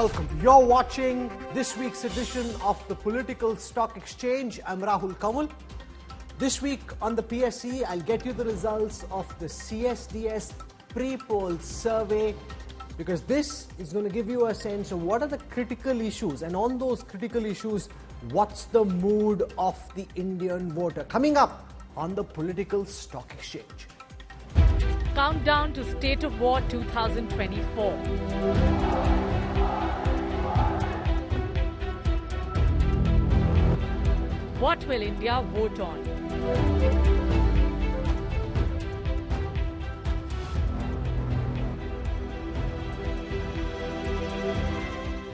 welcome. You're watching this week's edition of the Political Stock Exchange. I'm Rahul Kanwal. This week on the PSE, I'll get you the results of the CSDS pre-poll survey, because this is going to give you a sense of what are the critical issues, and on those critical issues, what's the mood of the Indian voter. Coming up on the Political Stock Exchange. Countdown to State of War 2024. What will India vote on?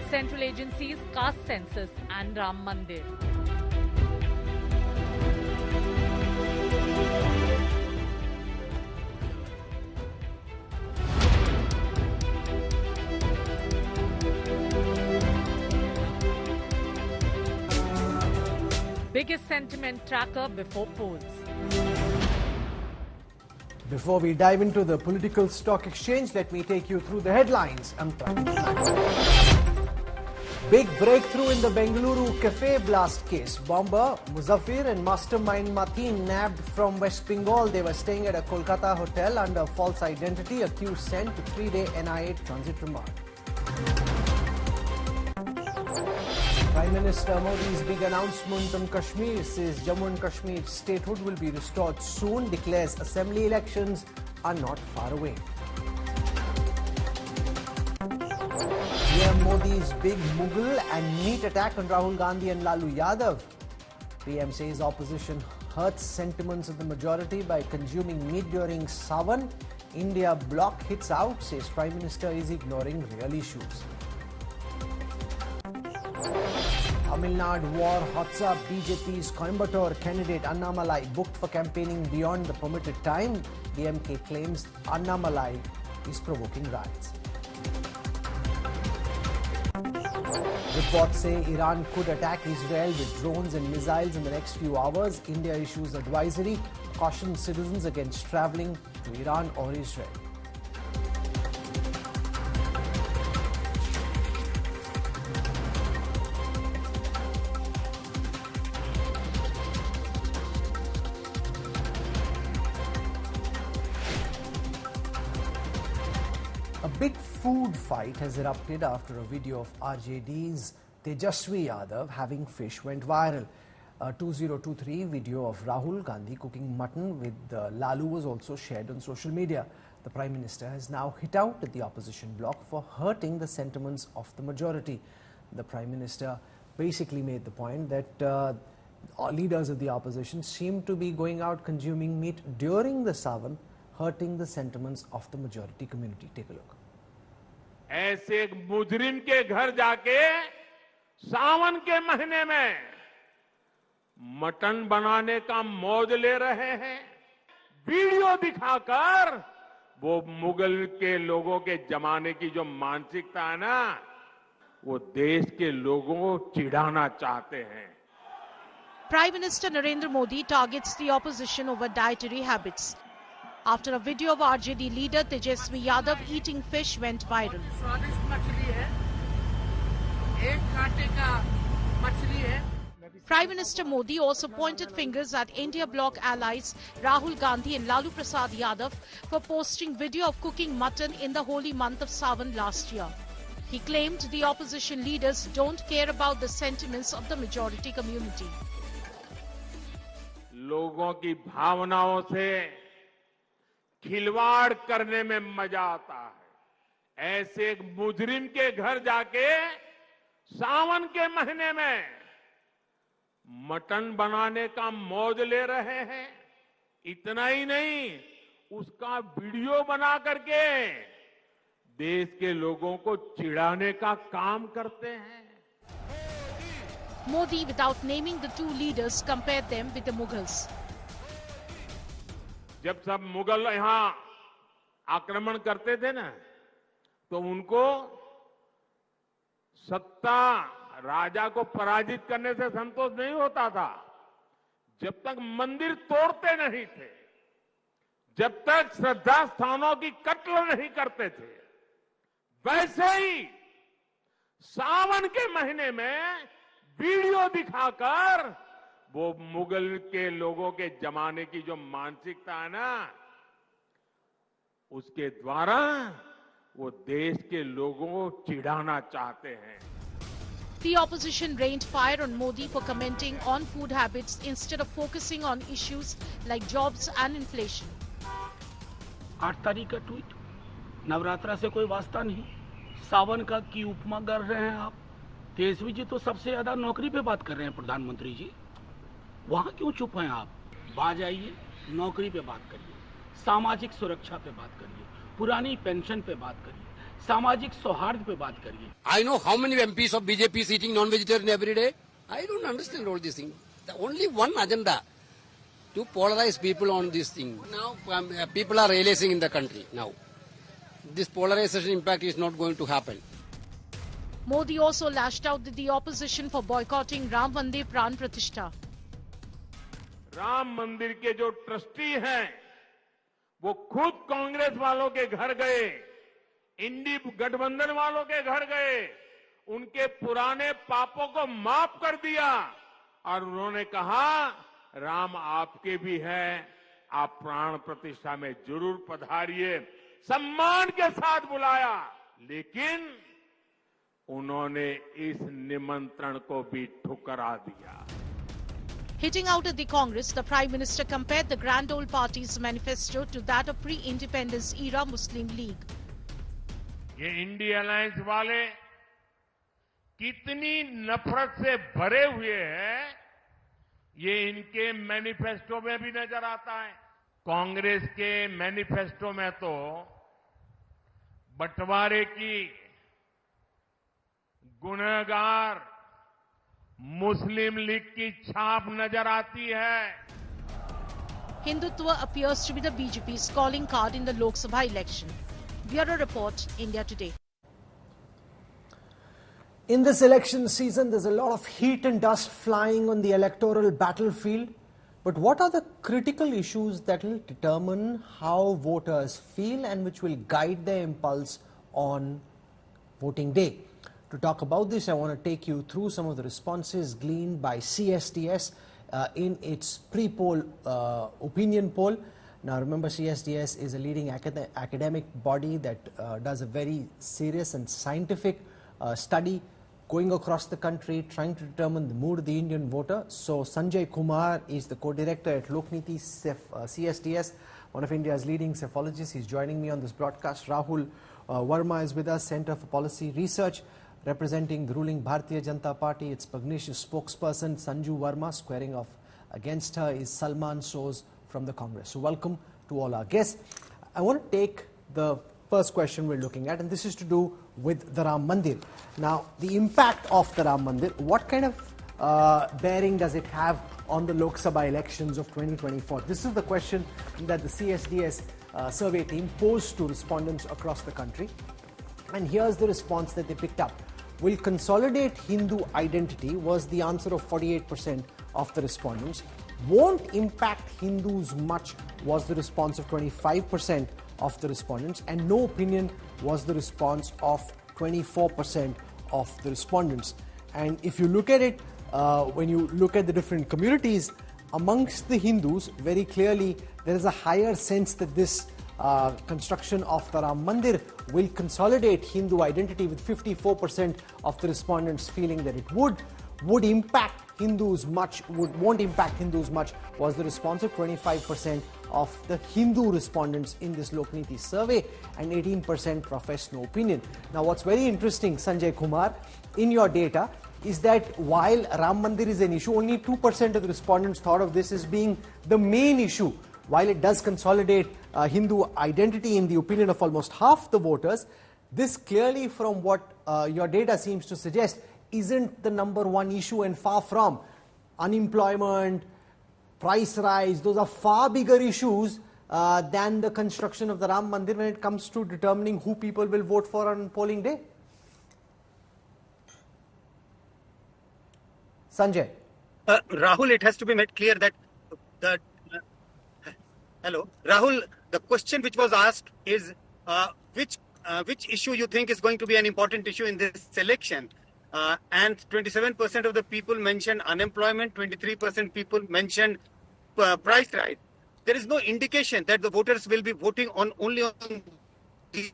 Central agencies, Caste Census and Mandir. Biggest sentiment tracker before polls. Before we dive into the Political Stock Exchange, let me take you through the headlines. Big breakthrough in the Bengaluru cafe blast case. Bomber Muzaffir and mastermind Mateen nabbed from West Bengal. They were staying at a Kolkata hotel under false identity. Accused sent to 3-day NIA transit remand. Prime Minister Modi's big announcement on Kashmir says Jammu and Kashmir statehood will be restored soon. Declares assembly elections are not far away. PM Modi's big Mughal and meat attack on Rahul Gandhi and Lalu Yadav. PM says opposition hurts sentiments of the majority by consuming meat during Sawan. India bloc hits out, says Prime Minister is ignoring real issues. Tamil Nadu war hots up. BJP's Coimbatore candidate Annamalai booked for campaigning beyond the permitted time. DMK claims Annamalai is provoking riots. Reports say Iran could attack Israel with drones and missiles in the next few hours. India issues advisory, cautions citizens against travelling to Iran or Israel. A big food fight has erupted after a video of RJD's Tejaswi Yadav having fish went viral. A 2023 video of Rahul Gandhi cooking mutton with Lalu was also shared on social media. The Prime Minister has now hit out at the opposition bloc for hurting the sentiments of the majority. The Prime Minister basically made the point that leaders of the opposition seem to be going out consuming meat during the Sawan, hurting the sentiments of the majority community. Take a look. ऐसे एक मुजरिम के घर जाके सावन के महीने में mutton बनाने का मौज ले रहे हैं। वीडियो दिखाकर वो मुगल के लोगों के जमाने की जो मानसिकता है ना, वो देश के लोगों को चिढ़ाना चाहते हैं। Prime Minister Narendra Modi targets the opposition over dietary habits after a video of RJD leader Tejaswi Yadav eating fish went viral. Prime Minister Modi also pointed fingers at India bloc allies Rahul Gandhi and Lalu Prasad Yadav for posting video of cooking mutton in the holy month of Sawan last year. He claimed the opposition leaders don't care about the sentiments of the majority community. लोगों की भावनाओं से खिलवाड़ करने में मजा आता है। ऐसे एक मुजरिम के घर जाके सावन के महीने में मटन बनाने का मौज ले रहे हैं। इतना ही नहीं, उसका वीडियो बना करके देश के लोगों को चिढ़ाने का काम करते हैं। Modi, without naming the two leaders, compared them with the Mughals. जब सब मुगल यहां आक्रमण करते थे ना, तो उनको सत्ता राजा को पराजित करने से संतोष नहीं होता था। जब तक मंदिर तोड़ते नहीं थे, जब तक श्रद्धा स्थानों की कत्ल नहीं करते थे, वैसे ही सावन के महीने में वीडियो दिखाकर वो मुगल के लोगों के जमाने की जो मानसिकता है ना, उसके द्वारा वो देश के लोगों को चिढ़ाना चाहते हैं। The opposition rained fire on Modi for commenting on food habits instead of focusing on issues like jobs and inflation. 8 तारीख का ट्वीट, नवरात्रा से कोई वास्ता नहीं, सावन का की उपमा कर रहे हैं आप। तेजस्वी जी तो सबसे ज्यादा नौकरी पे बात कर रहे हैं प्रधानमंत्री जी, वहां क्यों चुप हैं आप? बाज आइए, नौकरी पे बात करिए, सामाजिक सुरक्षा पे बात करिए, पुरानी पेंशन पे बात करिए, सामाजिक सौहार्द पे बात करिए। I know how many MPs of BJP is eating non-vegetarian every day. I don't understand all these things. The only one agenda to polarize people on this thing. Now people are realizing in the country now. This polarization impact is not going to happen. Modi also lashed out at the opposition for boycotting Ram Mandir Pran Pratishtha. Ram मंदिर के जो trustee हैं, वो खुद कांग्रेस वालों के घर गए, इंडी गठबंधन वालों के घर गए, उनके पुराने पापों को माफ कर दिया और उन्होंने कहा राम आपके भी है, आप प्राण प्रतिष्ठा में जरूर पधारिए, सम्मान के साथ बुलाया। लेकिन उन्होंने इस निमंत्रण को भी ठुकरा दिया। Hitting out at the Congress, the Prime Minister compared the Grand Old Party's manifesto to that of pre-independence era Muslim League. ये इंडी अलायंस वाले कितनी नफरत से भरे हुए हैं, ये इनके मैनिफेस्टो में भी नजर आता है। कांग्रेस के मैनिफेस्टो में तो बंटवारे की गुनहगार मुस्लिम लीग की छाप नजर आती है। Hindutva appears to be the BJP's calling card in the Lok Sabha election. Bureau Report, India Today. In this election season, there's a lot of heat and dust flying on the electoral battlefield. But what are the critical issues that will determine how voters feel and which will guide their impulse on voting day? To talk about this, I want to take you through some of the responses gleaned by CSDS in its pre-poll opinion poll. Now remember, CSDS is a leading academic body that does a very serious and scientific study going across the country, trying to determine the mood of the Indian voter. So Sanjay Kumar is the co-director at Lokniti CSDS, one of India's leading psephologists. He's joining me on this broadcast. Rahul Verma is with us, Center for Policy Research, representing the ruling Bharatiya Janata Party. Its pugnacious spokesperson Sanju Verma. Squaring off against her is Salman Soz from the Congress. So welcome to all our guests. I want to take the first question we're looking at, and this is to do with the Ram Mandir. Now, the impact of the Ram Mandir, what kind of bearing does it have on the Lok Sabha elections of 2024? This is the question that the CSDS survey team posed to respondents across the country. And here's the response that they picked up. Will consolidate Hindu identity was the answer of 48% of the respondents. Won't impact Hindus much was the response of 25% of the respondents, and no opinion was the response of 24% of the respondents. And if you look at it, when you look at the different communities amongst the Hindus, very clearly there is a higher sense that this construction of the Ram Mandir will consolidate Hindu identity, with 54% of the respondents feeling that it would impact Hindus much, won't impact Hindus much was the response of 25% of the Hindu respondents in this Lokniti survey, and 18% professed no opinion. Now what's very interesting, Sanjay Kumar, in your data is that while Ram Mandir is an issue, only 2% of the respondents thought of this as being the main issue. While it does consolidate Hindu identity in the opinion of almost half the voters, this clearly, from what your data seems to suggest, isn't the number one issue, and far from. Unemployment, price rise, those are far bigger issues than the construction of the Ram Mandir when it comes to determining who people will vote for on polling day. Sanjay. Rahul, it has to be made clear that Rahul, the question which was asked is which which issue you think is going to be an important issue in this election. And 27% of the people mentioned unemployment, 23% people mentioned price rise. There is no indication that the voters will be voting on only on these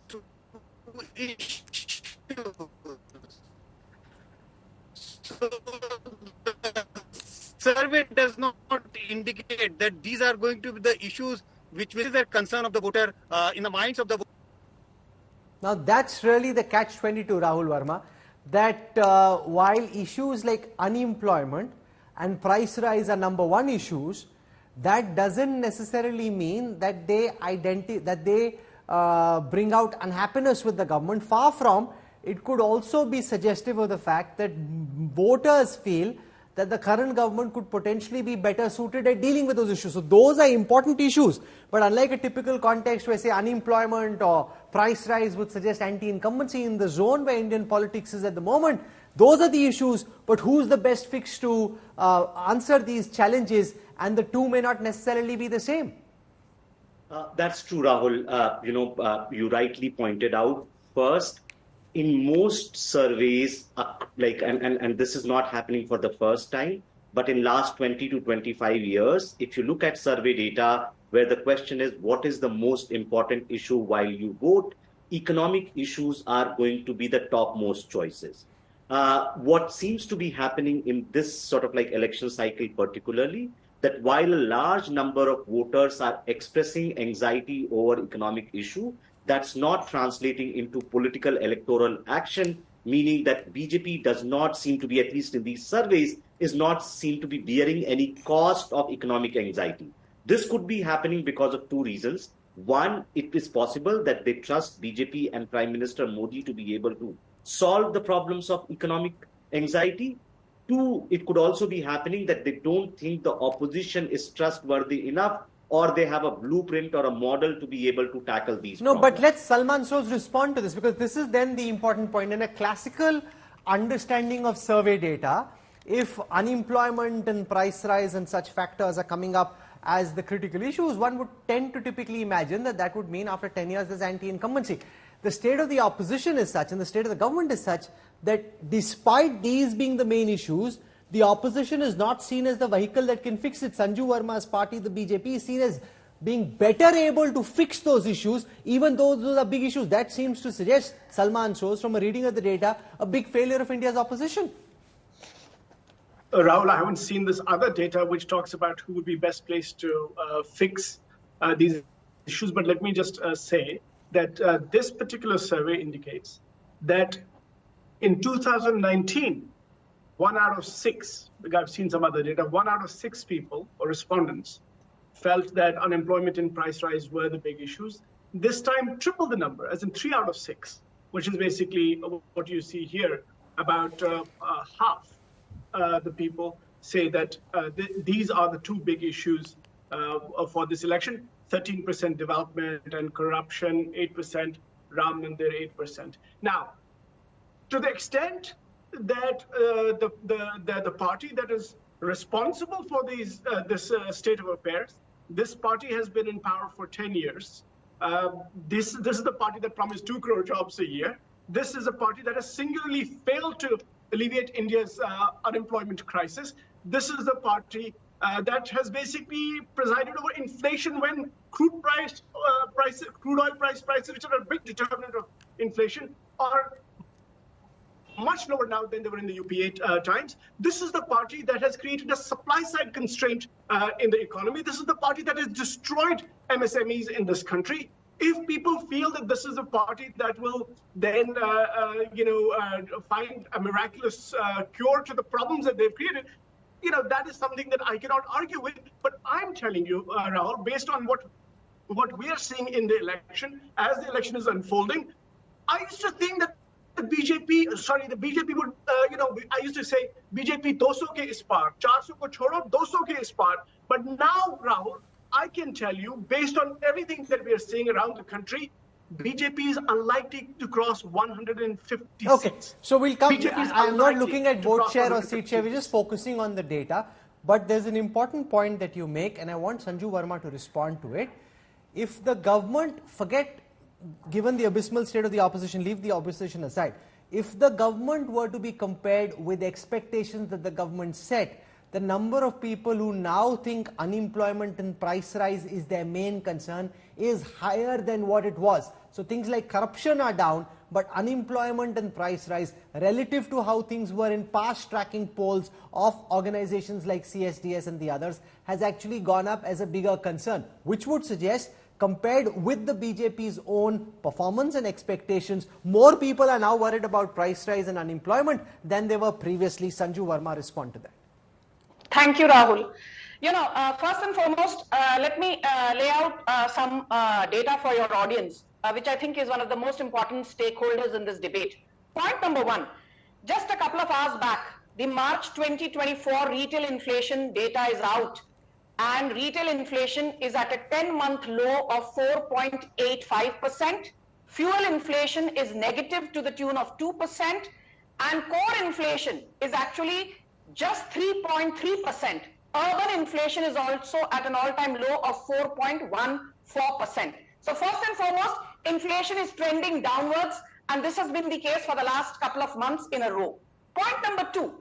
two issues. So the survey does not indicate that these are going to be the issues which is a concern of the voter in the minds of the voter. Now that's really the catch-22, Rahul Verma, that while issues like unemployment and price rise are number one issues, that doesn't necessarily mean that they bring out unhappiness with the government. Far from, it could also be suggestive of the fact that voters feel that the current government could potentially be better suited at dealing with those issues. So those are important issues. But unlike a typical context where, say, unemployment or price rise would suggest anti-incumbency, in the zone where Indian politics is at the moment, those are the issues. But who's the best fix to answer these challenges? And the two may not necessarily be the same. That's true, Rahul. You rightly pointed out. First, in most surveys, and this is not happening for the first time, but in last 20 to 25 years, if you look at survey data where the question is what is the most important issue while you vote, economic issues are going to be the topmost choices. What seems to be happening in this sort of like election cycle particularly, that while a large number of voters are expressing anxiety over economic issue, that's not translating into political electoral action, meaning that BJP does not seem to be, at least in these surveys, is not seen to be bearing any cost of economic anxiety. This could be happening because of two reasons. One, it is possible that they trust BJP and Prime Minister Modi to be able to solve the problems of economic anxiety. Two, it could also be happening that they don't think the opposition is trustworthy enough or they have a blueprint or a model to be able to tackle these problems. But let Salman Soz respond to this, because this is then the important point. In a classical understanding of survey data, if unemployment and price rise and such factors are coming up as the critical issues, one would tend to typically imagine that that would mean after 10 years there's anti-incumbency. The state of the opposition is such and the state of the government is such that despite these being the main issues, the opposition is not seen as the vehicle that can fix it. Sanju Verma's party, the BJP, is seen as being better able to fix those issues, even though those are big issues. That seems to suggest, Salman Soz, from a reading of the data, a big failure of India's opposition. Rahul, I haven't seen this other data which talks about who would be best placed to fix these issues, but let me just say that this particular survey indicates that in 2019, 1 out of 6, I've seen some other data, 1 out of 6 people or respondents felt that unemployment and price rise were the big issues. This time, triple the number, as in 3 out of 6, which is basically what you see here. About half the people say that these are the two big issues for this election. 13% development and corruption, 8% Ram Mandir, 8%. Now, to the extent that the party that is responsible for this state of affairs, this party has been in power for 10 years. This is the party that promised 2 crore jobs a year. This is a party that has singularly failed to alleviate India's unemployment crisis. This is the party that has basically presided over inflation when crude oil prices, which are a big determinant of inflation, are much lower now than they were in the UPA times. This is the party that has created a supply-side constraint in the economy. This is the party that has destroyed MSMEs in this country. If people feel that this is a party that will then, find a miraculous cure to the problems that they've created, that is something that I cannot argue with. But I'm telling you, Rahul, based on what we are seeing in the election, as the election is unfolding, I used to think that the BJP would, I used to say, BJP 200 ke is par, 400 ko chodo, 200 ke is par. But now, Rahul, I can tell you, based on everything that we are seeing around the country, BJP is unlikely to cross 150 Okay, seats. so we'll come. I'm not looking at vote share or 150 seat share, we're just focusing on the data. But there's an important point that you make, and I want Sanju Verma to respond to it. If the government, forget given the abysmal state of the opposition, leave the opposition aside, if the government were to be compared with expectations that the government set, the number of people who now think unemployment and price rise is their main concern is higher than what it was. So things like corruption are down, but unemployment and price rise relative to how things were in past tracking polls of organizations like CSDS and the others has actually gone up as a bigger concern, which would suggest, compared with the BJP's own performance and expectations, more people are now worried about price rise and unemployment than they were previously. Sanju Verma, respond to that. Thank you, Rahul. First and foremost, let me lay out some data for your audience, which I think is one of the most important stakeholders in this debate. Point number one, just a couple of hours back, the March 2024 retail inflation data is out, and retail inflation is at a 10-month low of 4.85%. Fuel inflation is negative to the tune of 2%, and core inflation is actually just 3.3%. Urban inflation is also at an all-time low of 4.14%. So first and foremost, inflation is trending downwards, and this has been the case for the last couple of months in a row. Point number two,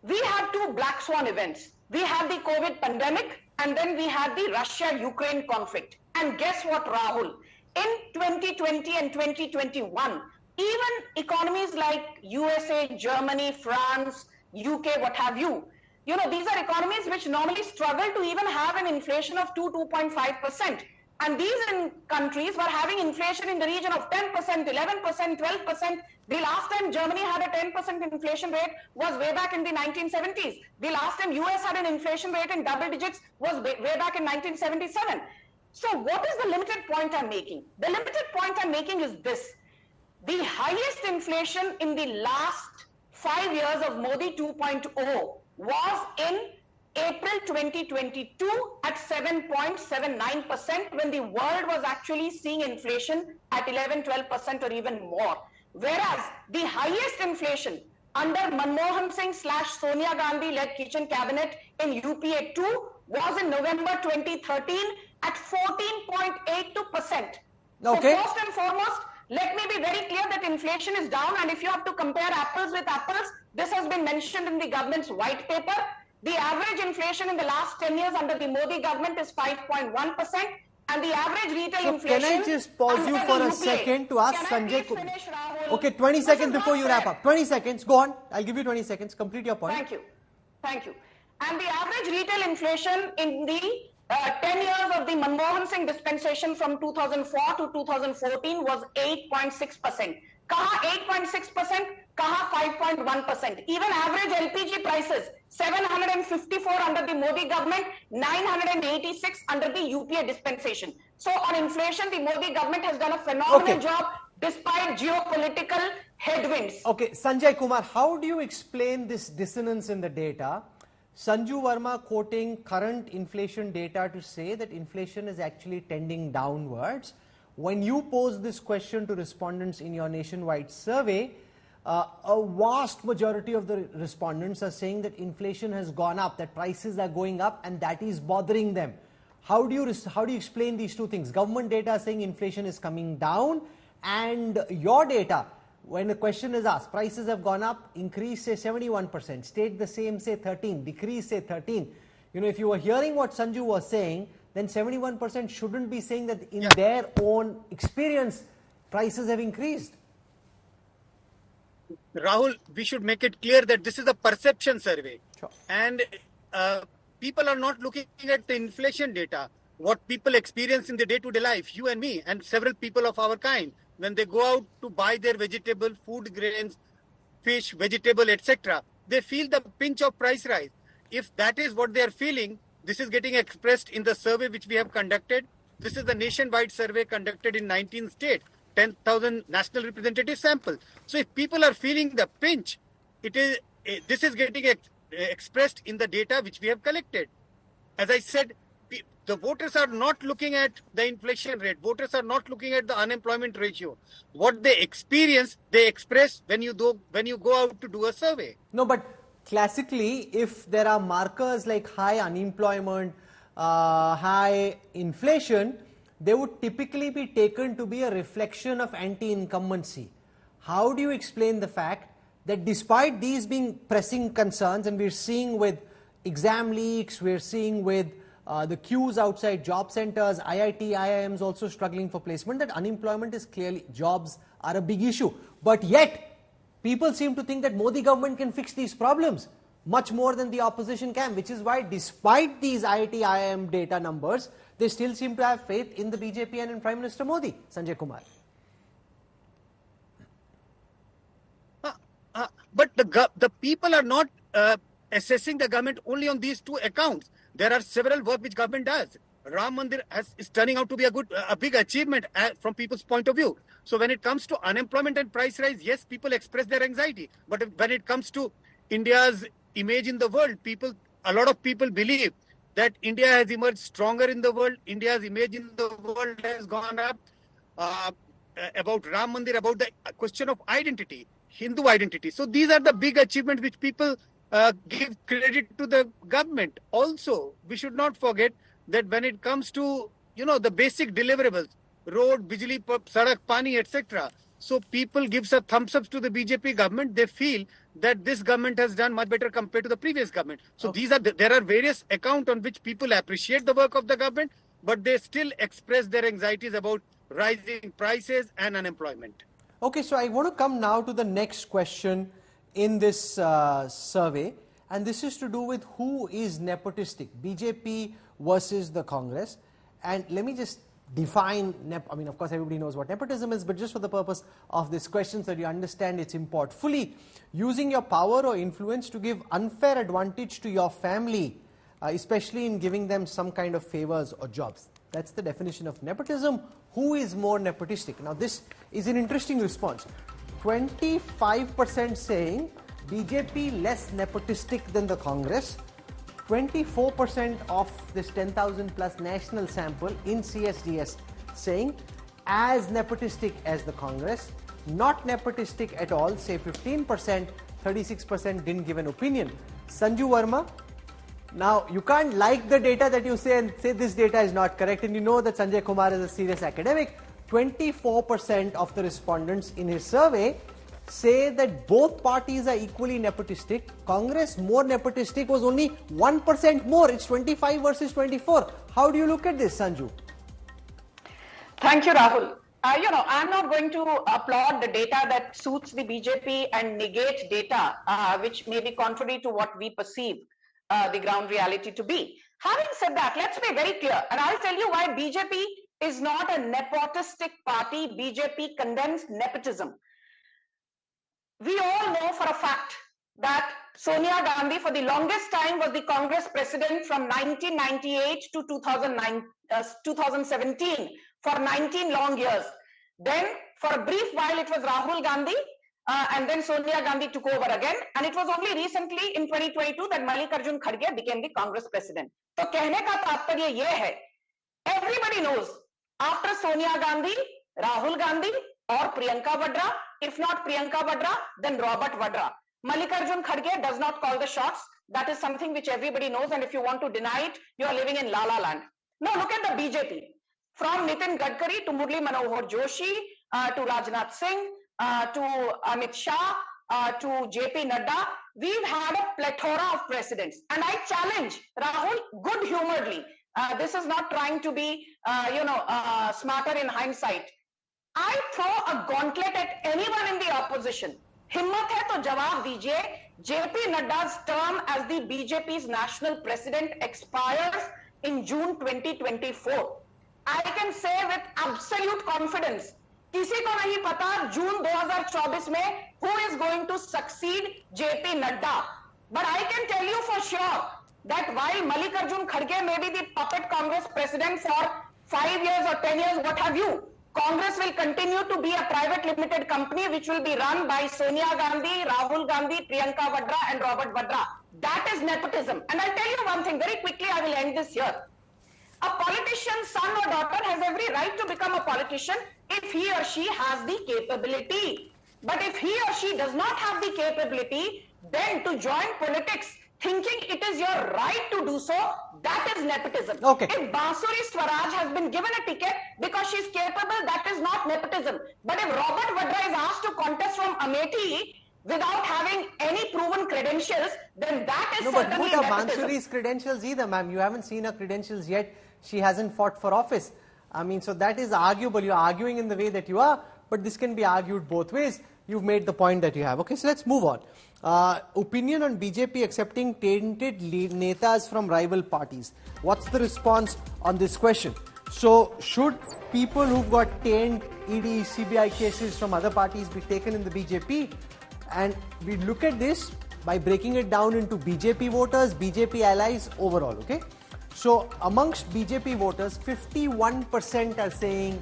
we had two black swan events. We had the COVID pandemic, and then we had the Russia-Ukraine conflict. And guess what, Rahul? In 2020 and 2021, even economies like USA, Germany, France, UK, what have you, these are economies which normally struggle to even have an inflation of 2.5%. And these countries were having inflation in the region of 10%, 11%, 12%. The last time Germany had a 10% inflation rate was way back in the 1970s. The last time US had an inflation rate in double digits was way back in 1977. So what is the limited point I'm making? The limited point I'm making is this. The highest inflation in the last 5 years of Modi 2.0 was in April 2022 at 7.79%, when the world was actually seeing inflation at 11, 12% or even more. Whereas the highest inflation under Manmohan Singh / Sonia Gandhi led kitchen cabinet in UPA 2 was in November 2013 at 14.82%. So first and foremost, let me be very clear that inflation is down, and if you have to compare apples with apples, this has been mentioned in the government's white paper. The average inflation in the last 10 years under the Modi government is 5.1%, and the average retail inflation... Can I just pause you for a second to ask Sanjay... Okay, 20 seconds before you wrap up. 20 seconds, go on. I'll give you 20 seconds. Complete your point. Thank you. Thank you. And the average retail inflation in the 10 years of the Manmohan Singh dispensation from 2004 to 2014 was 8.6%. Kaha 8.6%, kaha 5.1%. Even average LPG prices, 754 under the Modi government, 986 under the UPA dispensation. So on inflation, the Modi government has done a phenomenal job despite geopolitical headwinds. Okay, Sanjay Kumar, how do you explain this dissonance in the data? Sanju Verma quoting current inflation data to say that inflation is actually tending downwards. When you pose this question to respondents in your nationwide survey, a vast majority of the respondents are saying that inflation has gone up, that prices are going up, and that is bothering them. How do you explain these two things? Government data saying inflation is coming down, and your data, when the question is asked, prices have gone up, increase say 71%, stayed the same say 13, decrease say 13. If you were hearing what Sanju was saying, then 71% shouldn't be saying that in their own experience, prices have increased. Rahul, we should make it clear that this is a perception survey. Sure. And people are not looking at the inflation data, what people experience in the day-to-day life, you and me and several people of our kind, when they go out to buy their vegetable, food grains, fish, vegetable, etc., they feel the pinch of price rise. If that is what they are feeling, this is getting expressed in the survey which we have conducted. This is the nationwide survey conducted in 19 states, 10,000 national representative sample. So if people are feeling the pinch, this is getting expressed in the data which we have collected. As I said, the voters are not looking at the inflation rate. Voters are not looking at the unemployment ratio. What they experience, they express when you go out to do a survey. No, but classically, if there are markers like high unemployment, high inflation, they would typically be taken to be a reflection of anti-incumbency. How do you explain the fact that despite these being pressing concerns, and we're seeing with exam leaks, we're seeing with the queues outside job centers, IIT, IIMs also struggling for placement, that unemployment is clearly, jobs are a big issue. But yet, people seem to think that Modi government can fix these problems much more than the opposition can, which is why despite these IIT, IIM data numbers, they still seem to have faith in the BJP and in Prime Minister Modi. Sanjay Kumar. But the people are not assessing the government only on these two accounts. There are several work which government does. Ram Mandir is turning out to be a big achievement from people's point of view. So when it comes to unemployment and price rise, yes, people express their anxiety. But when it comes to India's image in the world, a lot of people believe that India has emerged stronger in the world. India's image in the world has gone up. About Ram Mandir, about the question of identity, Hindu identity. So these are the big achievements which people give credit to the government. Also, we should not forget that when it comes to, the basic deliverables, road, bijli, sadak, pani, etc. So people gives a thumbs up to the BJP government. They feel that this government has done much better compared to the previous government. So there are various accounts on which people appreciate the work of the government, but they still express their anxieties about rising prices and unemployment. Okay, so I want to come now to the next question in this survey, and this is to do with who is nepotistic, BJP versus the Congress. And let me just define, of course everybody knows what nepotism is, but just for the purpose of this question so that you understand its import fully, using your power or influence to give unfair advantage to your family, especially in giving them some kind of favors or jobs. That's the definition of nepotism. Who is more nepotistic? Now this is an interesting response. 25% saying BJP less nepotistic than the Congress. 24% of this 10,000 plus national sample in CSDS saying as nepotistic as the Congress. Not nepotistic at all, say 15%, 36% didn't give an opinion. Sanju Verma, now you can't like the data that you say and say this data is not correct, and you know that Sanjay Kumar is a serious academic. 24% of the respondents in his survey say that both parties are equally nepotistic. Congress more nepotistic was only 1% more. It's 25 versus 24. How do you look at this, Sanju? Thank you, Rahul. I'm not going to applaud the data that suits the BJP and negate data which may be contrary to what we perceive the ground reality to be. Having said that, let's be very clear, and I'll tell you why BJP is not a nepotistic party. BJP condemns nepotism. We all know for a fact that Sonia Gandhi for the longest time was the Congress president from 1998 to 2017 for 19 long years. Then for a brief while it was Rahul Gandhi and then Sonia Gandhi took over again, and it was only recently in 2022 that Mallikarjun Kharge became the Congress president. So कहने का तात्पर्य ये है, everybody knows after Sonia Gandhi, Rahul Gandhi or Priyanka Vadra, if not Priyanka Vadra, then Robert Vadra. Mallikarjun Kharge does not call the shots. That is something which everybody knows, and if you want to deny it, you are living in La La Land. Now look at the BJP. From Nitin Gadkari to Murli Manohar Joshi, to Rajnath Singh, to Amit Shah, to JP Nadda, we've had a plethora of presidents. And I challenge Rahul good-humoredly. This is not trying to be, smarter in hindsight. I throw a gauntlet at anyone in the opposition. Himmat hai to jawab dijiye. JP Nadda's term as the BJP's national president expires in June 2024. I can say with absolute confidence, किसी को नहीं पता जून 2024 में who is going to succeed JP Nadda. But I can tell you for sure that while Mallikarjun Kharge may be the puppet Congress president for 5 years or 10 years, what have you, Congress will continue to be a private limited company which will be run by Sonia Gandhi, Rahul Gandhi, Priyanka Vadra and Robert Vadra. That is nepotism. And I'll tell you one thing, very quickly I will end this here. A politician's son or daughter has every right to become a politician if he or she has the capability. But if he or she does not have the capability, then to join politics, thinking it is your right to do so, that is nepotism. Okay. If Bansuri Swaraj has been given a ticket because she's capable, that is not nepotism. But if Robert Vadra is asked to contest from Amethi without having any proven credentials, then that is No, but certainly what are nepotism. Bansuri's credentials either, ma'am? You haven't seen her credentials yet. She hasn't fought for office. I mean, so that is arguable. You're arguing in the way that you are, but this can be argued both ways. You've made the point that you have. Okay, so let's move on. Opinion on BJP accepting tainted netas from rival parties. What's the response on this question? So, should people who've got tainted ED, CBI cases from other parties be taken in the BJP? And we look at this by breaking it down into BJP voters, BJP allies overall, okay? So, amongst BJP voters, 51% are saying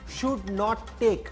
should not take.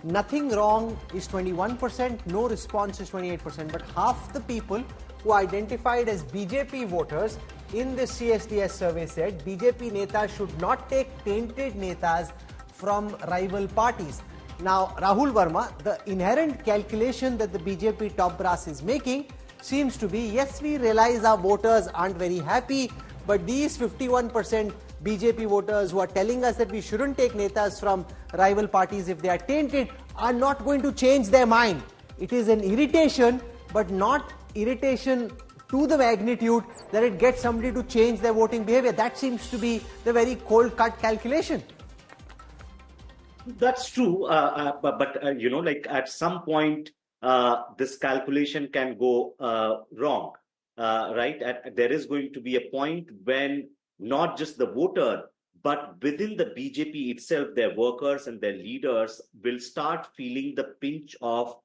Nothing wrong is 21%, no response is 28%, but half the people who identified as BJP voters in the CSDS survey said BJP netas should not take tainted netas from rival parties. Now, Rahul Verma, the inherent calculation that the BJP top brass is making seems to be, yes, we realize our voters aren't very happy, but these 51% BJP voters who are telling us that we shouldn't take netas from rival parties if they are tainted are not going to change their mind. It is an irritation, but not irritation to the magnitude that it gets somebody to change their voting behavior. That seems to be the very cold-cut calculation. That's true, but you know, like at some point, this calculation can go wrong, right? There is going to be a point when not just the voter, but within the BJP itself, their workers and their leaders will start feeling the pinch of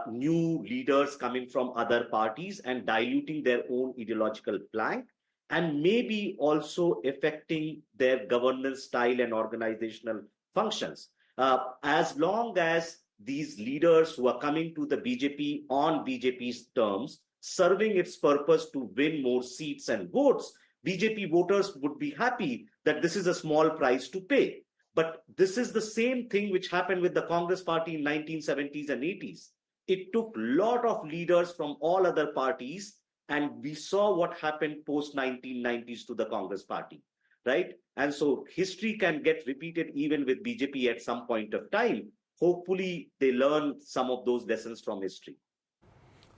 new leaders coming from other parties and diluting their own ideological plank, and maybe also affecting their governance style and organizational functions. As long as these leaders who are coming to the BJP on BJP's terms, serving its purpose to win more seats and votes, BJP voters would be happy that this is a small price to pay. But this is the same thing which happened with the Congress party in 1970s and 80s. It took a lot of leaders from all other parties, and we saw what happened post-1990s to the Congress party, right? And so history can get repeated even with BJP at some point of time. Hopefully, they learn some of those lessons from history.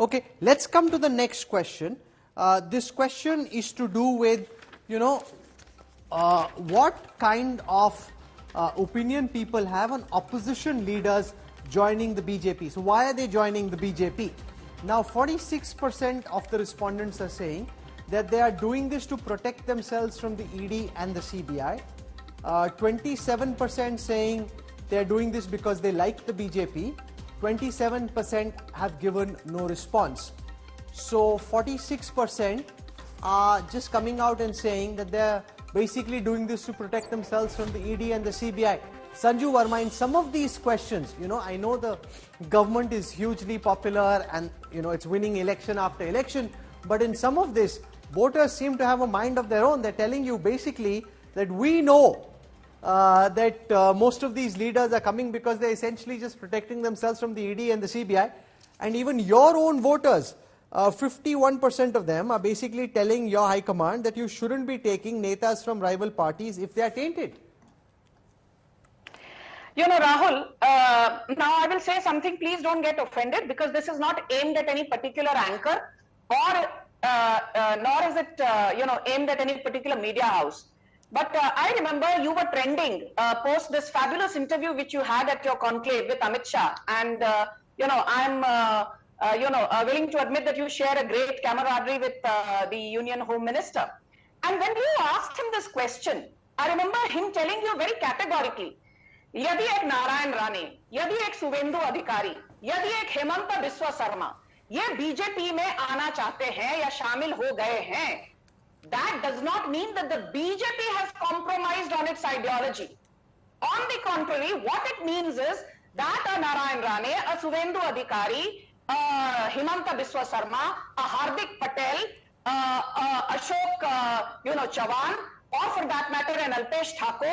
Okay, let's come to the next question. This question is to do with, you know, what kind of opinion people have on opposition leaders joining the BJP. So why are they joining the BJP? Now, 46% of the respondents are saying that they are doing this to protect themselves from the ED and the CBI. 27% saying they are doing this because they like the BJP. 27% have given no response. So 46% are just coming out and saying that they're basically doing this to protect themselves from the ED and the CBI. Sanju Verma, in some of these questions, you know, I know the government is hugely popular and, you know, it's winning election after election, but in some of this, voters seem to have a mind of their own. They're telling you basically that we know that most of these leaders are coming because they're essentially just protecting themselves from the ED and the CBI. And even your own voters, 51% of them are basically telling your high command that you shouldn't be taking netas from rival parties if they are tainted. You know, Rahul, now I will say something, please don't get offended, because this is not aimed at any particular anchor or nor is it, you know, aimed at any particular media house. But I remember you were trending post this fabulous interview which you had at your conclave with Amit Shah. And, you know, I'm, willing to admit that you share a great camaraderie with the Union Home Minister. And when you asked him this question, I remember him telling you very categorically, यदि एक नारायण राणे, यदि एक शुवेंदु अधिकारी, यदि एक हेमंत बिस्वा शर्मा ये BJP में आना चाहते हैं या शामिल हो गए हैं, that does not mean that the BJP has compromised on its ideology. On the contrary, what it means is that a Narayan Rane, a Suvendu Adhikari, a Himanta Biswa Sarma, a Hardik Patel, Ashok, Chavan, or for that matter, an Alpesh Thakur,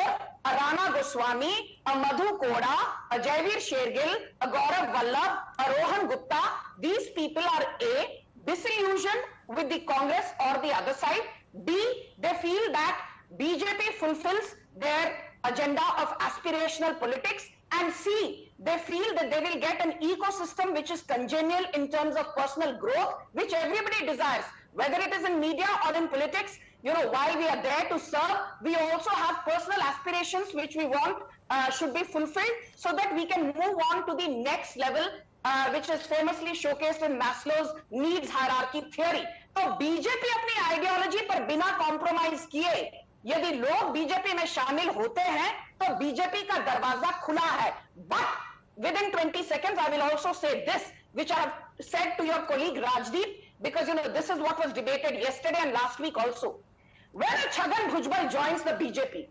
a Rana Goswami, a Madhu Koda, a Jaivir Shergill, a Gaurav Vallabh, a Rohan Gupta, these people are A, disillusioned with the Congress or the other side. B, they feel that BJP fulfills their agenda of aspirational politics. And C, they feel that they will get an ecosystem which is congenial in terms of personal growth, which everybody desires, whether it is in media or in politics. You know, while we are there to serve, we also have personal aspirations which we want should be fulfilled so that we can move on to the next level, which is famously showcased in Maslow's needs hierarchy theory. तो BJP अपनी ideology पर बिना compromise किए यदि लोग BJP में शामिल होते हैं तो बीजेपी का दरवाजा खुला है. But within 20 seconds, I will also say this, which I have said to your colleague Rajdeep, because you know this is what was debated yesterday and last week also. Whether Chhagan Bhujbal joins the BJP,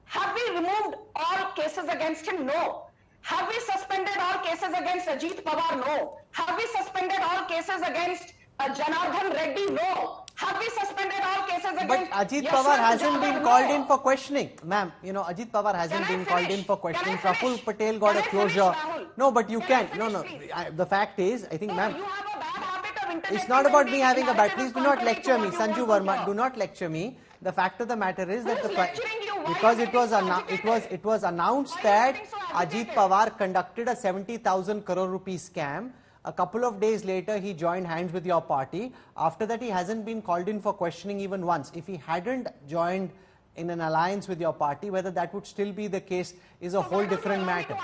have we removed all cases against him? No. Have we suspended all cases against Ajit Pawar? No. Have we suspended all cases against Janardhan Reddy? No. Have we suspended all cases against... But Ajit Pawar hasn't been called in for questioning. Ma'am, you know, Ajit Pawar hasn't been called in for questioning. Praful Patel got a closure. No, but you can. No. The fact is, I think, ma'am, it's not about me having a bad... Please do not lecture me. Sanju Verma, do not lecture me. The fact of the matter is that because it was announced that Ajit Pawar conducted a 70,000 crore rupee scam. A couple of days later, he joined hands with your party. After that, he hasn't been called in for questioning even once. If he hadn't joined in an alliance with your party, whether that would still be the case is a whole different matter.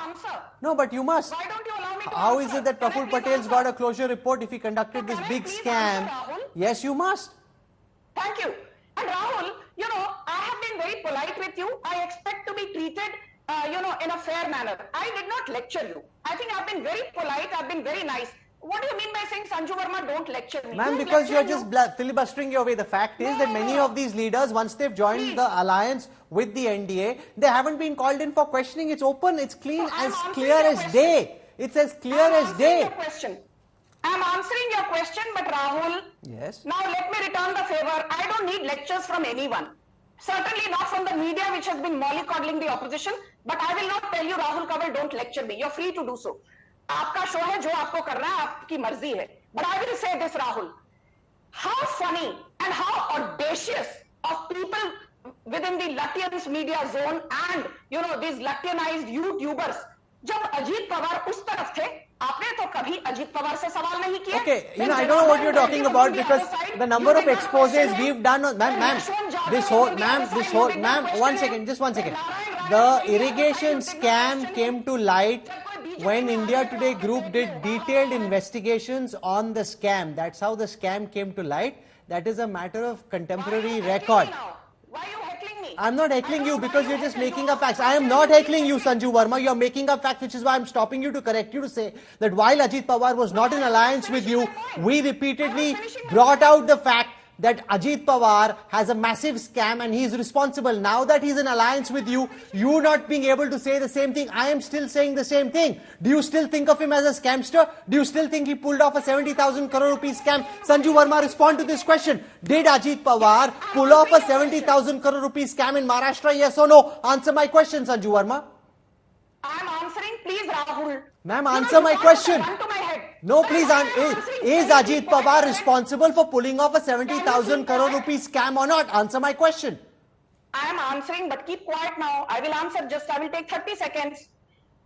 No, but you must. Why don't you allow me to How answer? is it that Praful Patel's got a closure report if he conducted this big scam? Yes, you must. Thank you. And Rahul, you know, I have been very polite with you. I expect to be treated, in a fair manner. I did not lecture you. I think I've been very polite. I've been very nice. What do you mean by saying, Sanju Verma, don't lecture me? Ma'am, because you're just filibustering your way. The fact is that many of these leaders, once they've joined the alliance with the NDA, they haven't been called in for questioning. It's open, it's clean, as clear as day. It's as clear as day. I'm answering your question, but Rahul, yes. Now let me return the favor. I don't need lectures from anyone. Certainly not from the media, which has been mollycoddling the opposition. But I will not tell you, Rahul Kanwal, don't lecture me. You're free to do so. आपका show है, जो आपको करना है, आपकी मर्जी है. But I will say this, Rahul. How funny and how audacious of people within the Latvian media zone and, these Latvianized YouTubers. जब अजीत पवार उस तरफ थे, आपने तो कभी अजीत पवार से सवाल नहीं किया. Okay, I don't know what you're talking about because the number of exposes we've done, ma'am, one second, just one second. The irrigation scam came to light when India Today Group did detailed investigations on the scam. That's how the scam came to light. That is a matter of contemporary record. Why are you heckling me? I'm not heckling you because you're just making up facts. I am not heckling you, Sanju Verma. You're making up facts, which is why I'm stopping you to correct you to say that while Ajit Pawar was not in alliance with you, we repeatedly brought out the fact that Ajit Pawar has a massive scam and he's responsible. Now that he's in alliance with you, you not being able to say the same thing, I am still saying the same thing. Do you still think of him as a scamster? Do you still think he pulled off a 70,000 crore rupees scam? Sanju Verma, respond to this question. Did Ajit Pawar pull off a 70,000 crore rupees scam in Maharashtra? Yes or no? Answer my question, Sanju Verma. I'm answering, please, Rahul. Ma'am, answer my question. No, please, is Ajit Pawar responsible for pulling off a 70,000 crore rupees scam or not? Answer my question. I am answering, but keep quiet now. I will answer I will take 30 seconds.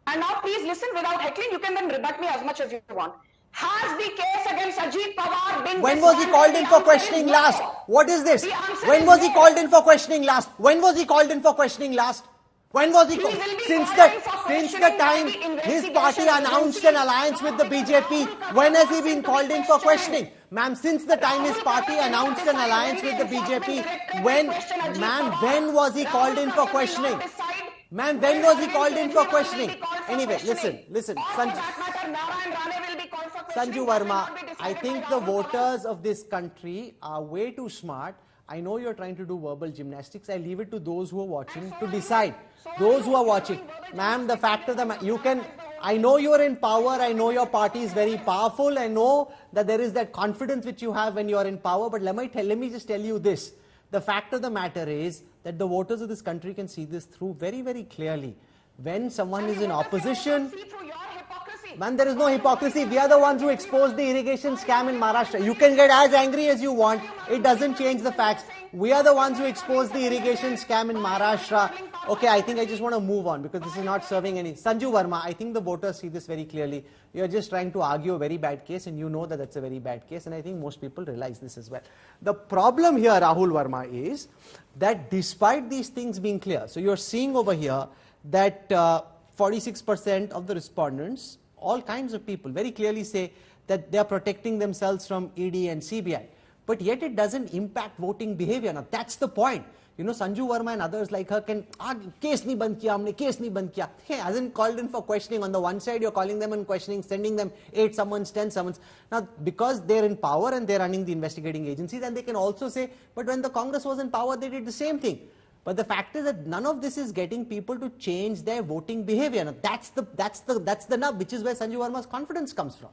And now please listen without heckling. You can then rebut me as much as you want. Has the case against Ajit Pawar been... When was he called in for questioning last? What is this? When was he called in for questioning last? When was he called in for questioning last? When was he called? Since the time his party announced an alliance with the BJP, when has he been called in for questioning? Ma'am, since the time his party announced an alliance with the BJP, when was he called in for questioning? Ma'am, when was he called in for questioning? Anyway, listen. Sanju Verma, I think the voters of this country are way too smart. I know you're trying to do verbal gymnastics. I leave it to those who are watching to decide. Those who are watching. Ma'am, the fact of the matter, I know you're in power. I know your party is very powerful. I know that there is that confidence which you have when you are in power. But let me just tell you this. The fact of the matter is that the voters of this country can see this through very, very clearly. When someone is in opposition... Man, there is no hypocrisy. We are the ones who exposed the irrigation scam in Maharashtra. You can get as angry as you want. It doesn't change the facts. We are the ones who exposed the irrigation scam in Maharashtra. Okay, I think I just want to move on because this is not serving any. Sanju Verma, I think the voters see this very clearly. You're just trying to argue a very bad case and you know that that's a very bad case, and I think most people realize this as well. The problem here, Rahul Verma, is that despite these things being clear, so you're seeing over here that 46% of the respondents, all kinds of people, very clearly say that they are protecting themselves from ED and CBI. But yet it doesn't impact voting behavior. Now that's the point. You know, Sanju Verma and others like her can case nahi band kiya, humne case nahi band kiya. He hasn't called in for questioning. On the one side, you're calling them and questioning, sending them 8 summons, 10 summons. Now, because they're in power and they're running the investigating agencies, and they can also say, but when the Congress was in power, they did the same thing. But the fact is that none of this is getting people to change their voting behavior. Now, that's the nub, which is where Sanju Verma's confidence comes from.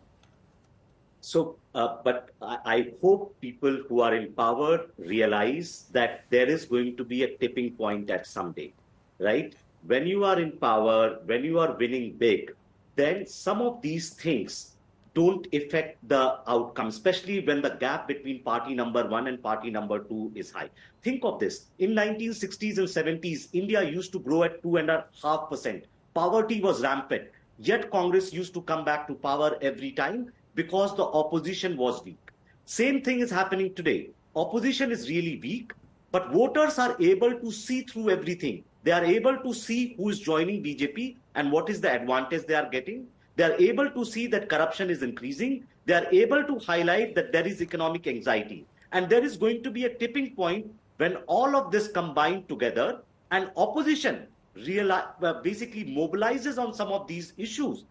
So, but I hope people who are in power realize that there is going to be a tipping point at some day, right? When you are in power, when you are winning big, then some of these things don't affect the outcome, especially when the gap between party number 1 and party number 2 is high. Think of this. In 1960s and 70s, India used to grow at 2.5%. Poverty was rampant. Yet Congress used to come back to power every time because the opposition was weak. Same thing is happening today. Opposition is really weak, but voters are able to see through everything. They are able to see who is joining BJP and what is the advantage they are getting. They are able to see that corruption is increasing. They are able to highlight that there is economic anxiety. And there is going to be a tipping point when all of this combined together and opposition basically mobilizes on some of these issues.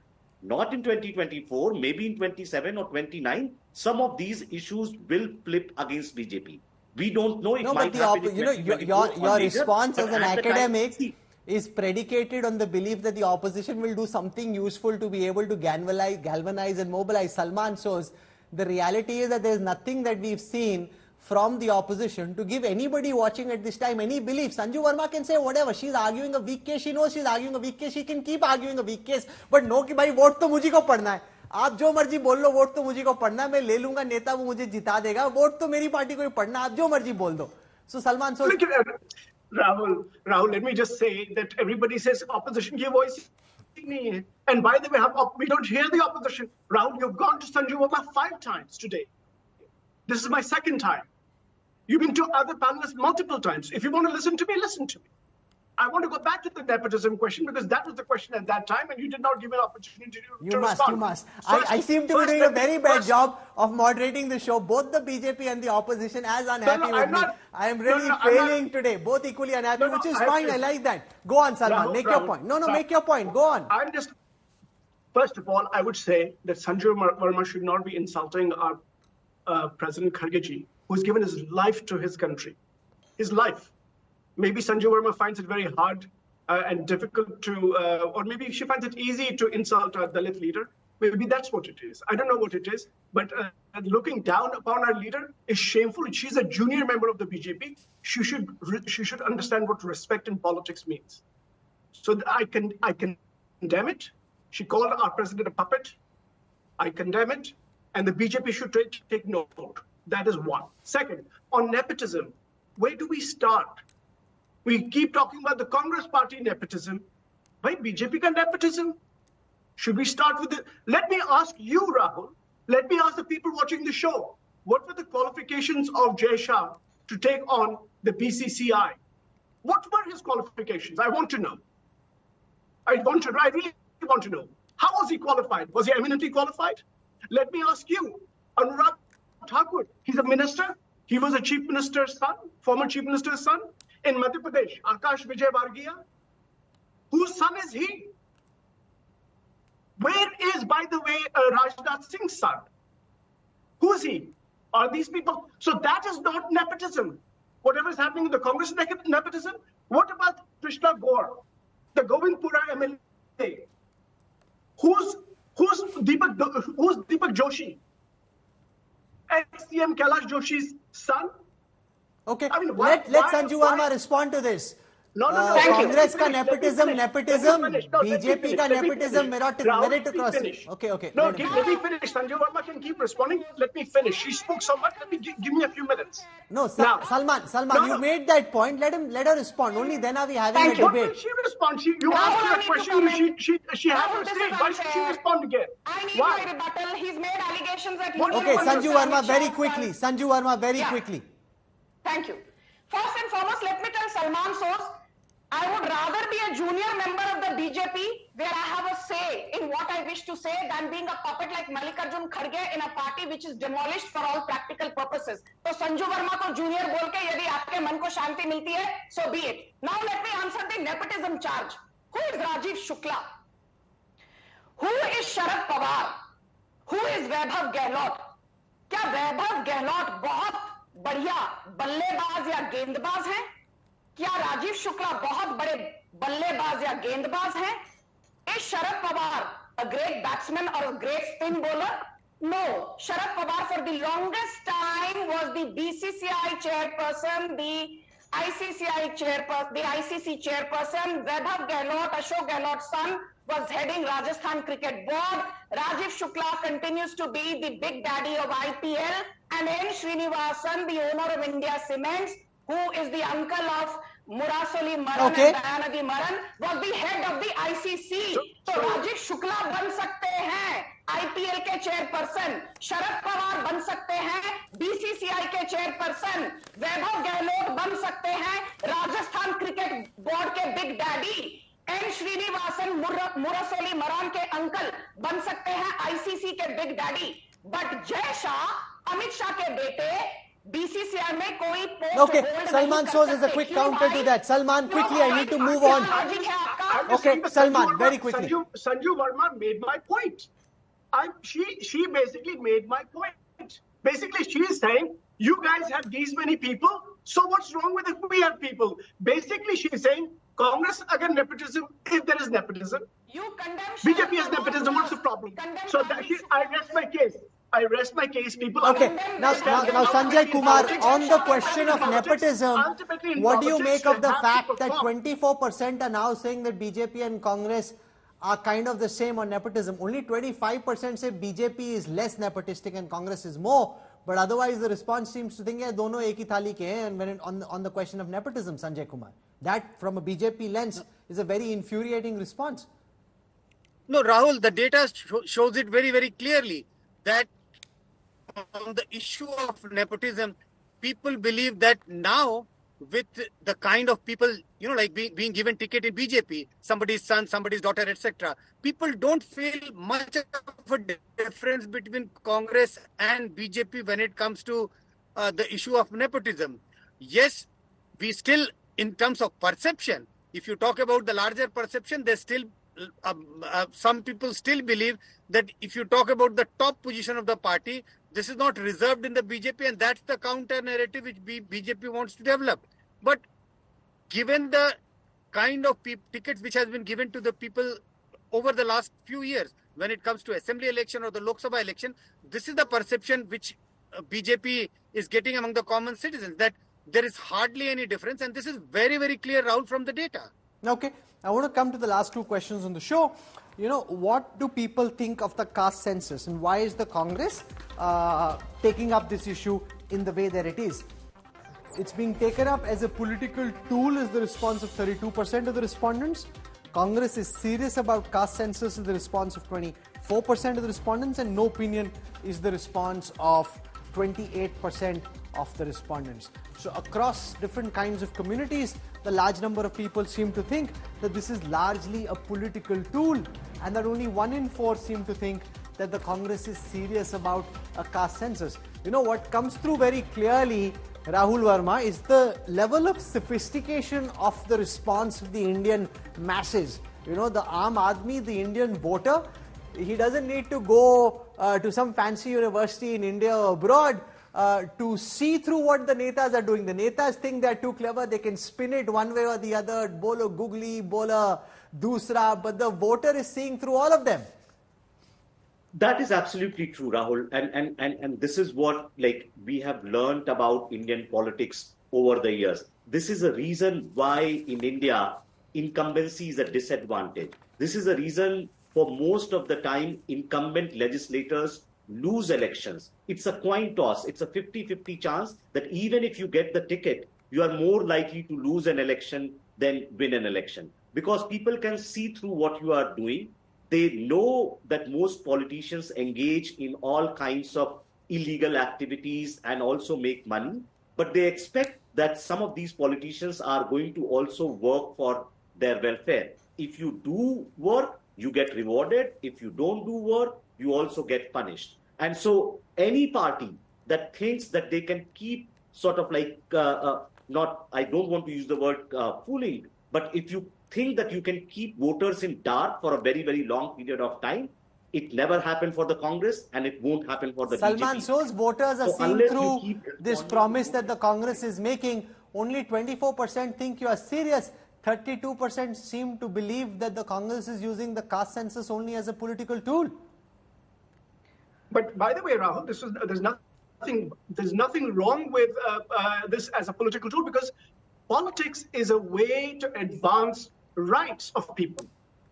Not in 2024, maybe in 27 or 29, some of these issues will flip against BJP. We don't know. It might happen in 2024 your response as an academic is predicated on the belief that the opposition will do something useful to be able to galvanize and mobilize. Salman shows the reality is that there is nothing that we've seen from the opposition to give anybody watching at this time any belief. Sanju Verma can say whatever. She's arguing a weak case. She knows she's arguing a weak case. She can keep arguing a weak case. But no कि भाई vote तो मुझे को पढ़ना है. आप जो मर्जी बोल लो वोट तो मुझे को पढ़ना है. मैं ले लूंगा नेता वो मुझे जिता देगा. वोट तो मेरी पार्टी को ही पढ़ना. आप जो मर्जी बोल दो. So Salman, so Rahul, let me just say that everybody says opposition की voice नहीं है. And by the way, we don't hear the opposition. Rahul, you've gone to Sanju Verma 5 times today. This is my 2nd time. You've been to other panelists multiple times. If you want to listen to me, listen to me. I want to go back to the nepotism question because that was the question at that time and you did not give an opportunity to respond. You must. I seem to be doing a very bad job of moderating the show. Both the BJP and the opposition as unhappy with me. I am really failing today. Both equally unhappy, which is fine. I like that. Go on, Salman. Make your point. No, make your point. Go on. First of all, I would say that Sanju Verma should not be insulting our President Khargeji, who's given his life to his country. His life. Maybe Sanju Verma finds it very hard and difficult to, or maybe she finds it easy to insult a Dalit leader. Maybe that's what it is. I don't know what it is, but looking down upon our leader is shameful. She's a junior member of the BJP. She should understand what respect in politics means. So I condemn it. She called our president a puppet. I condemn it, and the BJP should take note. That is one. Second, on nepotism, where do we start? We keep talking about the Congress party nepotism. Why BJP ka nepotism? Should we start with it? Let me ask you, Rahul. Let me ask the people watching the show. What were the qualifications of Jay Shah to take on the BCCI? What were his qualifications? I want to know. I really want to know. How was he qualified? Was he eminently qualified? Let me ask you, Anurag Thakur, he's a minister. He was a chief minister's son, former chief minister's son. In Madhya Pradesh, Akash Vijay Vargiya, whose son is he? Where is, by the way, Rajnath Singh's son? Who is he? Are these people? So that is not nepotism. Whatever is happening in the Congress nepotism. What about Krishna Gaur, the Govindpura MLA? Who's Deepak Joshi? Ex-CM Kailash Joshi's son? Okay, I mean, let Sanju Verma respond to this. No. Congress का nepotism, BJP का nepotism, meritocracy. Okay. No, let me finish. Sanjeev Verma can keep responding. Let me finish. She spoke so much. Let me give me a few minutes. No, Salman, you made that point. Let her respond. Only then are we having a debate. What will she respond? You asked her a question. She had to say. Why should she respond again? I need my rebuttal. He's made allegations that he Okay, Sanjeev Verma, very quickly. Thank you. First and foremost, let me tell Salman Soos, I would rather be a junior member of the BJP where I have a say in what I wish to say than being a puppet like Mallikarjun Kharge in a party which is demolished for all practical purposes. So Sanju Verma ko junior bol ke yadi aapke man ko shanti milti hai, so be it. Now let me answer the nepotism charge. Who is Rajiv Shukla? Who is Sharad Pawar? Who is Vaibhav Gehlot? क्या वैभव गहलोत बहुत बढ़िया बल्लेबाज या गेंदबाज हैं? क्या राजीव शुक्ला बहुत बड़े बल्लेबाज या गेंदबाज हैं? Is Sharad Pawar a great batsman or a great spin bowler? No. Sharad Pawar for the longest time was the BCCI chairperson, the ICC chairperson. Vaibhav Gehlot, Ashok Gehlot's son, was heading Rajasthan Cricket Board. Rajiv Shukla continues to be the big daddy of IPL, and N. Srinivasan, the owner of India Cements, who is the uncle of Murasoli Maran and Dayanadi Maran, was the head of the ICC. So Rajiv Shukla ban sakte hain IPL के chairperson, Sharad Pawar बन सकते हैं BCCI के chairperson, Vaibhav Gehlot बन सकते हैं Rajasthan cricket board के big daddy, N Srinivasan मुरसोली मरान के अंकल बन सकते हैं ICC के big daddy, but Jay Shah, Amit Shah के बेटे BCCI में कोई post Okay, Salman Soos is a quick counter to that. Salman, quickly, I need to move on. Okay, Salman, very quickly. Sanju Verma made my point. She basically made my point. Basically, she is saying, you guys have these many people, so what's wrong with if we have people? Basically, she is saying, Congress again nepotism, if there is nepotism. You condemn BJP is nepotism, what's the problem? So I rest my case, people. Okay, now Sanjay Kumar, on the question of nepotism, what do you make of the fact that 24% are now saying that BJP and Congress are kind of the same on nepotism? Only 25% say BJP is less nepotistic and Congress is more, but otherwise the response seems to think, yeah, dono ek hi thali ke hain, and when on the question of nepotism, Sanjay Kumar, that from a BJP lens is a very infuriating response. No, Rahul, the data shows it very, very clearly that on the issue of nepotism, people believe that now with the kind of people, like being given ticket in BJP, somebody's son, somebody's daughter, etc., people don't feel much of a difference between Congress and BJP when it comes to the issue of nepotism. Yes, we still, in terms of perception, if you talk about the larger perception, there's still some people still believe that if you talk about the top position of the party, this is not reserved in the BJP, and that's the counter narrative which BJP wants to develop. But given the kind of tickets which has been given to the people over the last few years, when it comes to assembly election or the Lok Sabha election, this is the perception which BJP is getting among the common citizens, that there is hardly any difference, and this is very, very clear, Rahul, from the data. Okay, I want to come to the last two questions on the show. What do people think of the caste census, and why is the Congress taking up this issue in the way that it is? It's being taken up as a political tool is the response of 32% of the respondents. Congress is serious about caste census is the response of 24% of the respondents, and no opinion is the response of 28% of the respondents. So across different kinds of communities, the large number of people seem to think that this is largely a political tool, and that only 1 in 4 seem to think that the Congress is serious about a caste census. What comes through very clearly, Rahul Verma, is the level of sophistication of the response of the Indian masses. The Aam Aadmi, the Indian voter, he doesn't need to go to some fancy university in India or abroad to see through what the netas are doing. The netas think they're too clever, they can spin it one way or the other, bolo googly, bola dusra, but the voter is seeing through all of them. That is absolutely true, Rahul. And this is what we have learned about Indian politics over the years. This is a reason why in India, incumbency is a disadvantage. This is a reason for most of the time incumbent legislators lose elections. It's a coin toss. It's a 50-50 chance that even if you get the ticket, you are more likely to lose an election than win an election. Because people can see through what you are doing. They know that most politicians engage in all kinds of illegal activities and also make money, but they expect that some of these politicians are going to also work for their welfare. If you do work, you get rewarded. If you don't do work, you also get punished. And so any party that thinks that they can keep sort of I don't want to use the word fooling, but if you think that you can keep voters in dark for a very, very long period of time, it never happened for the Congress and it won't happen for the Salman, BJP. so's voters are seeing through this promise that the Congress is making. Only 24% think you are serious. 32% seem to believe that the Congress is using the caste census only as a political tool. But by the way, Rahul, there's nothing wrong with this as a political tool, because politics is a way to advance rights of people.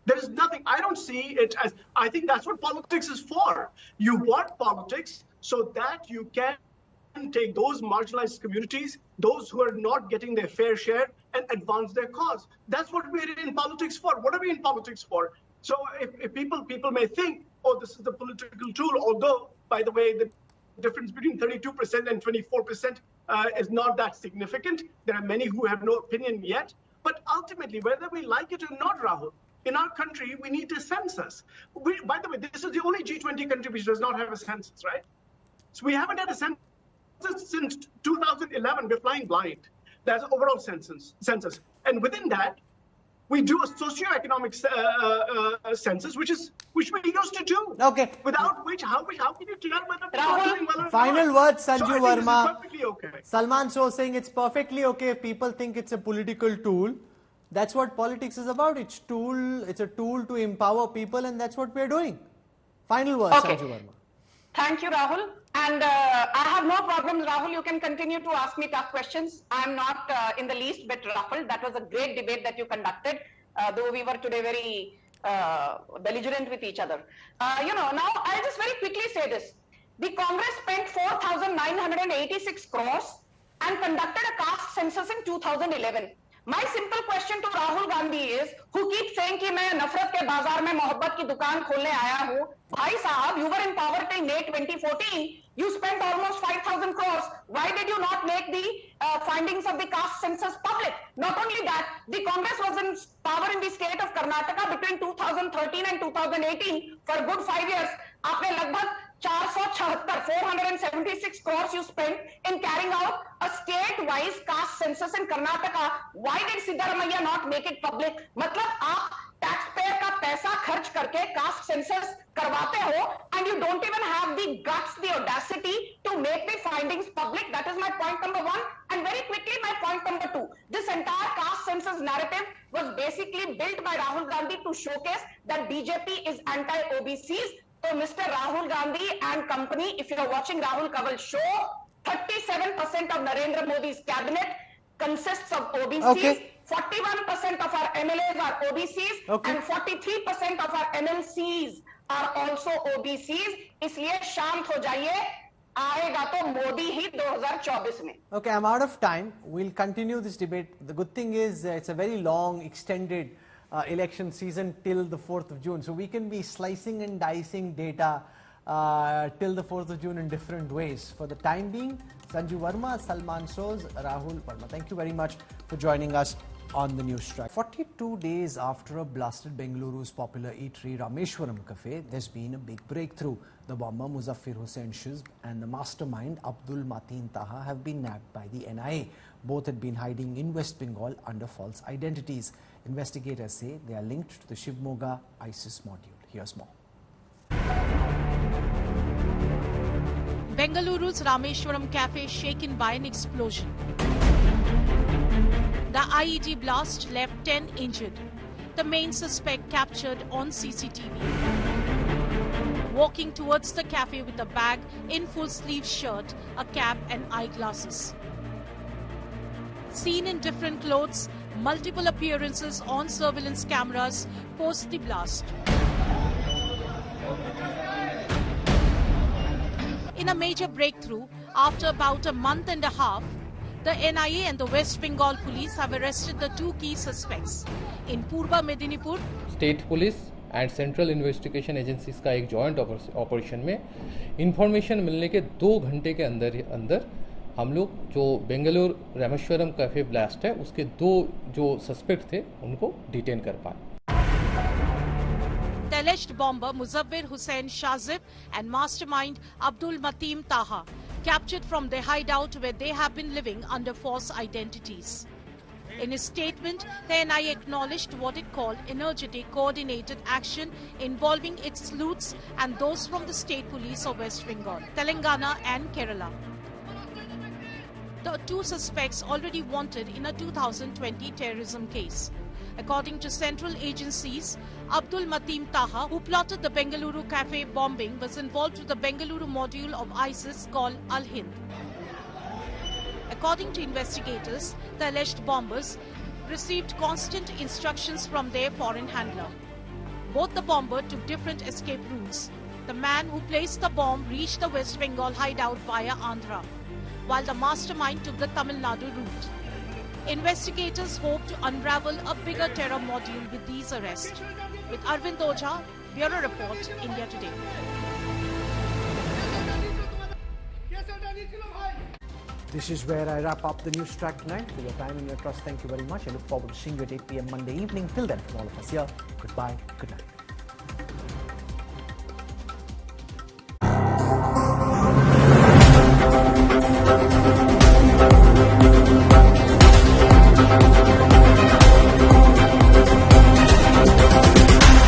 There is nothing, I don't see it as, I think that's what politics is for. You want politics so that you can take those marginalized communities, those who are not getting their fair share, and advance their cause. That's what we're in politics for. What are we in politics for? So if people may think, oh, this is the political tool, although, by the way, the difference between 32% and 24% is not that significant. There are many who have no opinion yet. But ultimately, whether we like it or not, Rahul, in our country, we need a census. By the way, this is the only G20 country which does not have a census, right? So we haven't had a census since 2011. We're flying blind. That's an overall census. And within that, we do a socio-economic census, which we used to do. Okay. Without which, how can you tell whether people are doing well or not? Final words, Sanju Verma. It's perfectly okay. Salman So saying it's perfectly okay if people think it's a political tool. That's what politics is about. It's a tool to empower people, and that's what we're doing. Final words, okay. Sanju Verma. Thank you, Rahul. And I have no problems, Rahul. You can continue to ask me tough questions. I'm not in the least bit ruffled. That was a great debate that you conducted, though we were today very belligerent with each other. Now I'll just very quickly say this. The Congress spent 4,986 crores and conducted a caste census in 2011. My simple question to Rahul Gandhi is, who keeps saying कि मैं नफरत के बाजार में मोहब्बत की दुकान खोलने आया हूँ. भाई साहब, you were in power till May 2014. You spent almost 5,000 crores. Why did you not make the findings of the caste census public? Not only that, the Congress was in power in the state of Karnataka between 2013 and 2018 for a good 5 years. आपने लगभग 476 crores you spent in carrying out a state-wise caste census in Karnataka. Why did Siddaramaiah not make it public? मतलब आप taxpayer का पैसा खर्च करके caste census करवाते हो, and you don't even have the guts, the audacity to make the findings public. That is my point number one. And very quickly, my point number two. This entire caste census narrative was basically built by Rahul Gandhi to showcase that BJP is anti-OBCs. So Mr. Rahul Gandhi and company, if you are watching Rahul Kanwal show, 37% of Narendra Modi's cabinet consists of OBCs. Okay. 41% of our MLAs are OBCs, okay, and 43% of our MLCs are also OBCs. इसलिए शांत हो जाइए, आएगा तो मोदी ही 2024 में. Okay, I'm out of time. We'll continue this debate. The good thing is it's a very long, extended election season till the 4th of June. So we can be slicing and dicing data till the 4th of June in different ways. For the time being, Sanju Verma, Salman Soz, Rahul Verma. Thank you very much for joining us on the News Track. 42 days after a blasted Bengaluru's popular eatery Rameshwaram Cafe, there's been a big breakthrough. The bomber Muzaffar Hussain Shizb and the mastermind Abdul Mateen Taha have been nabbed by the NIA. Both had been hiding in West Bengal under false identities. Investigators say they are linked to the Shivmoga ISIS module. Here's more. Bengaluru's Rameshwaram Cafe shaken by an explosion. The IED blast left 10 injured. The main suspect captured on CCTV. walking towards the cafe with a bag, in full-sleeve shirt, a cap and eyeglasses. Seen in different clothes, multiple appearances on surveillance cameras post the blast. In a major breakthrough, after about a month and a half, the NIA and the West Bengal police have arrested the two key suspects. In Purba Medinipur, State Police and Central Investigation Agencies का एक joint operation में information मिलने के 2 घंटे के अंदर हम लोग जो बेंगलुरु रामेश्वरम कैफे ब्लास्ट है उसके 2 जो सस्पेक्ट थे उनको डिटेन कर पाए. The alleged bomber Muzaffar Hussain Shazib and mastermind Abdul Mateen Taha captured from their hideout where they have been living under false identities. In his statement, the NIA acknowledged what it called energetic coordinated action involving its sleuths and those from the state police of West Bengal, Telangana and Kerala. The two suspects already wanted in a 2020 terrorism case. According to central agencies, Abdul Mateen Taha, who plotted the Bengaluru cafe bombing, was involved with the Bengaluru module of ISIS called Al-Hind. According to investigators, the alleged bombers received constant instructions from their foreign handler. Both the bomber took different escape routes. The man who placed the bomb reached the West Bengal hideout via Andhra, while the mastermind took the Tamil Nadu route. Investigators hope to unravel a bigger terror module with these arrests. With Arvind Ojha, Bureau Report, India Today. This is where I wrap up the news track tonight. For your time and your trust, thank you very much. I look forward to seeing you at 8 p.m. Monday evening. Till then, from all of us here, goodbye, good night.